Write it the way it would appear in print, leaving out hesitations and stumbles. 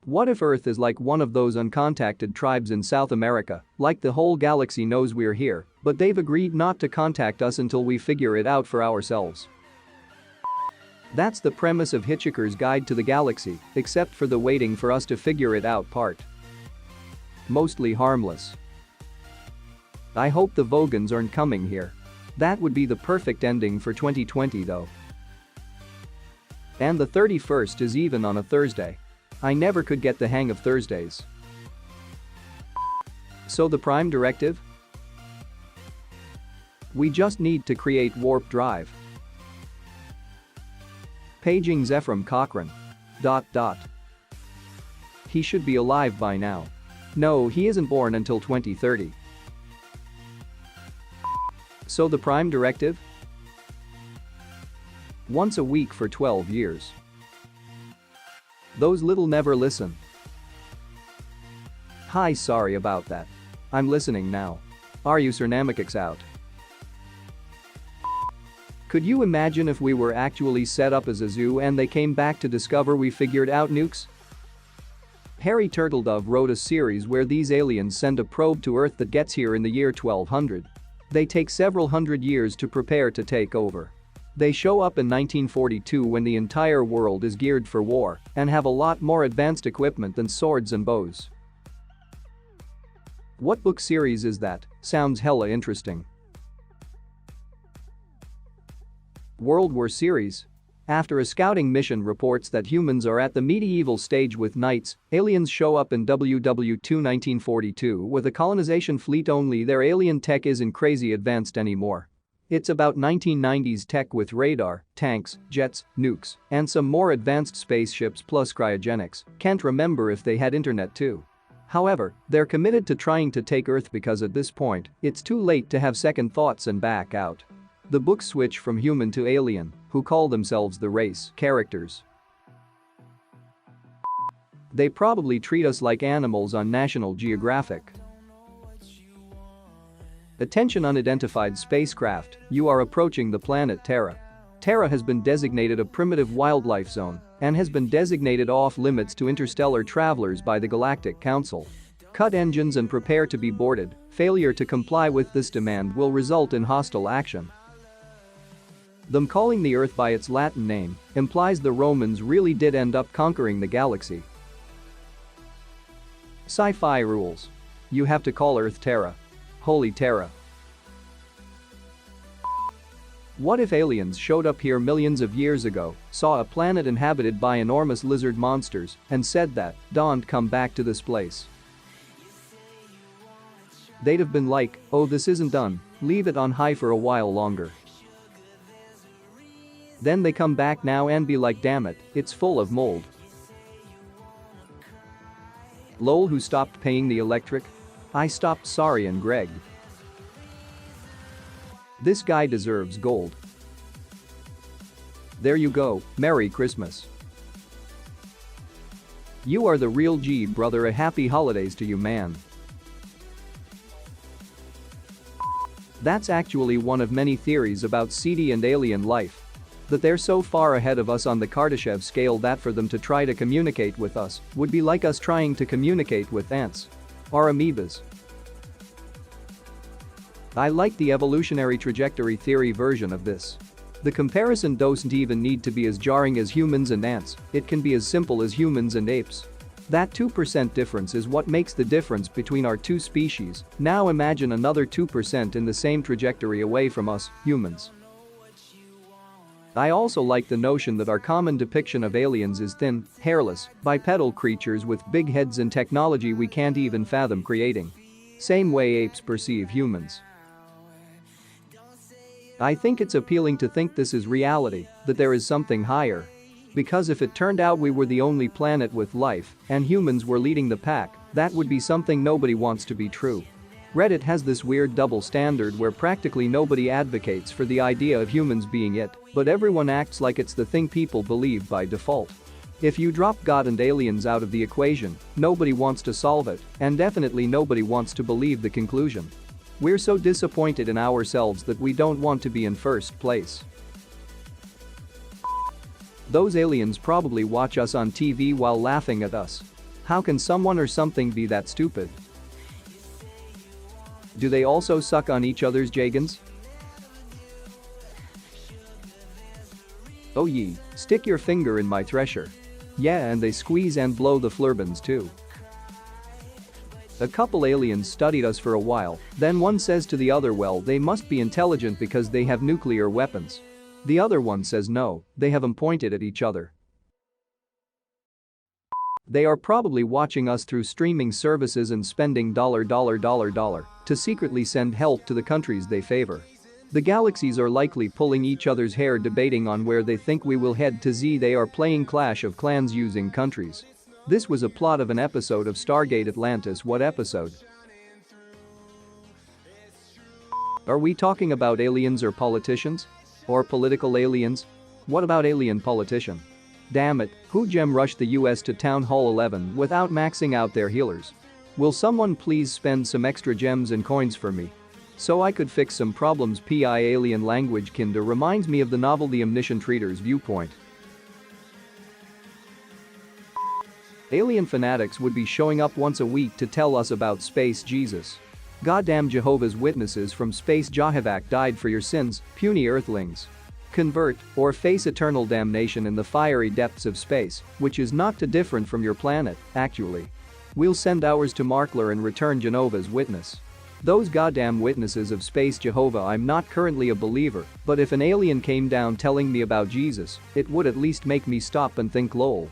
What if Earth is like one of those uncontacted tribes in South America, like the whole galaxy knows we're here, but they've agreed not to contact us until we figure it out for ourselves? That's the premise of Hitchhiker's Guide to the Galaxy, except for the waiting for us to figure it out part. Mostly harmless. I hope the Vogons aren't coming here. That would be the perfect ending for 2020 though. And the 31st is even on a Thursday. I never could get the hang of Thursdays. So the Prime Directive? We just need to create warp drive. Paging Zephram Cochrane. He should be alive by now. No, he isn't born until 2030. So the Prime Directive? Once a week for 12 years. Those little never listen. Hi, sorry about that. I'm listening now. Are you Cernamicix out? Could you imagine if we were actually set up as a zoo and they came back to discover we figured out nukes? Harry Turtledove wrote a series where these aliens send a probe to Earth that gets here in the year 1200. They take several hundred years to prepare to take over. They show up in 1942 when the entire world is geared for war and have a lot more advanced equipment than swords and bows. What book series is that? Sounds hella interesting. World War series? After a scouting mission reports that humans are at the medieval stage with knights, aliens show up in WW2 1942 with a colonization fleet only their alien tech isn't crazy advanced anymore. It's about 1990s tech with radar, tanks, jets, nukes, and some more advanced spaceships plus cryogenics. Can't remember if they had internet too. However, they're committed to trying to take Earth because at this point, it's too late to have second thoughts and back out. The books switch from human to alien, who call themselves the race, characters. They probably treat us like animals on National Geographic. Attention unidentified spacecraft, you are approaching the planet Terra. Terra has been designated a primitive wildlife zone and has been designated off-limits to interstellar travelers by the Galactic Council. Cut engines and prepare to be boarded. Failure to comply with this demand will result in hostile action. Them calling the Earth by its Latin name implies the Romans really did end up conquering the galaxy. Sci-fi rules. You have to call Earth Terra. Holy Terra. What if aliens showed up here millions of years ago, saw a planet inhabited by enormous lizard monsters, and said that, "Don't come back to this place"? They'd have been like, "Oh, this isn't done, leave it on high for a while longer." Then they come back now and be like, "Damn it, it's full of mold." Lol, who stopped paying the electric? I stopped, sorry, and Greg. This guy deserves gold. There you go, Merry Christmas. You are the real G, brother, a happy holidays to you, man. That's actually one of many theories about CD and alien life. That they're so far ahead of us on the Kardashev scale that for them to try to communicate with us would be like us trying to communicate with ants. Or amoebas. I like the evolutionary trajectory theory version of this. The comparison doesn't even need to be as jarring as humans and ants, it can be as simple as humans and apes. That 2% difference is what makes the difference between our two species. Now imagine another 2% in the same trajectory away from us, humans. I also like the notion that our common depiction of aliens is thin, hairless, bipedal creatures with big heads and technology we can't even fathom creating. Same way apes perceive humans. I think it's appealing to think this is reality, that there is something higher. Because if it turned out we were the only planet with life and humans were leading the pack, that would be something nobody wants to be true. Reddit has this weird double standard where practically nobody advocates for the idea of humans being it, but everyone acts like it's the thing people believe by default. If you drop God and aliens out of the equation, nobody wants to solve it, and definitely nobody wants to believe the conclusion. We're so disappointed in ourselves that we don't want to be in first place. Those aliens probably watch us on TV while laughing at us. How can someone or something be that stupid? Do they also suck on each other's jagans? Oh ye, stick your finger in my thresher. Yeah, and they squeeze and blow the flurbans too. A couple aliens studied us for a while, then one says to the other, well, they must be intelligent because they have nuclear weapons. The other one says no, they have them pointed at each other. They are probably watching us through streaming services and spending $, to secretly send help to the countries they favor. The galaxies are likely pulling each other's hair debating on where they think we will head to. They are playing Clash of Clans using countries. This was a plot of an episode of Stargate Atlantis. What episode? Are we talking about aliens or politicians? Or political aliens? What about alien politician? Damn it, who gem rushed the US to Town Hall 11 without maxing out their healers? Will someone please spend some extra gems and coins for me? So I could fix some problems. PI alien language kinda reminds me of the novel The Omniscient Reader's Viewpoint. Alien fanatics would be showing up once a week to tell us about Space Jesus. Goddamn Jehovah's Witnesses from Space Jehovah died for your sins, puny earthlings. Convert, or face eternal damnation in the fiery depths of space, which is not too different from your planet, actually. We'll send ours to Markler and return Jehovah's Witness. Those goddamn witnesses of Space Jehovah. I'm not currently a believer, but if an alien came down telling me about Jesus, it would at least make me stop and think lol.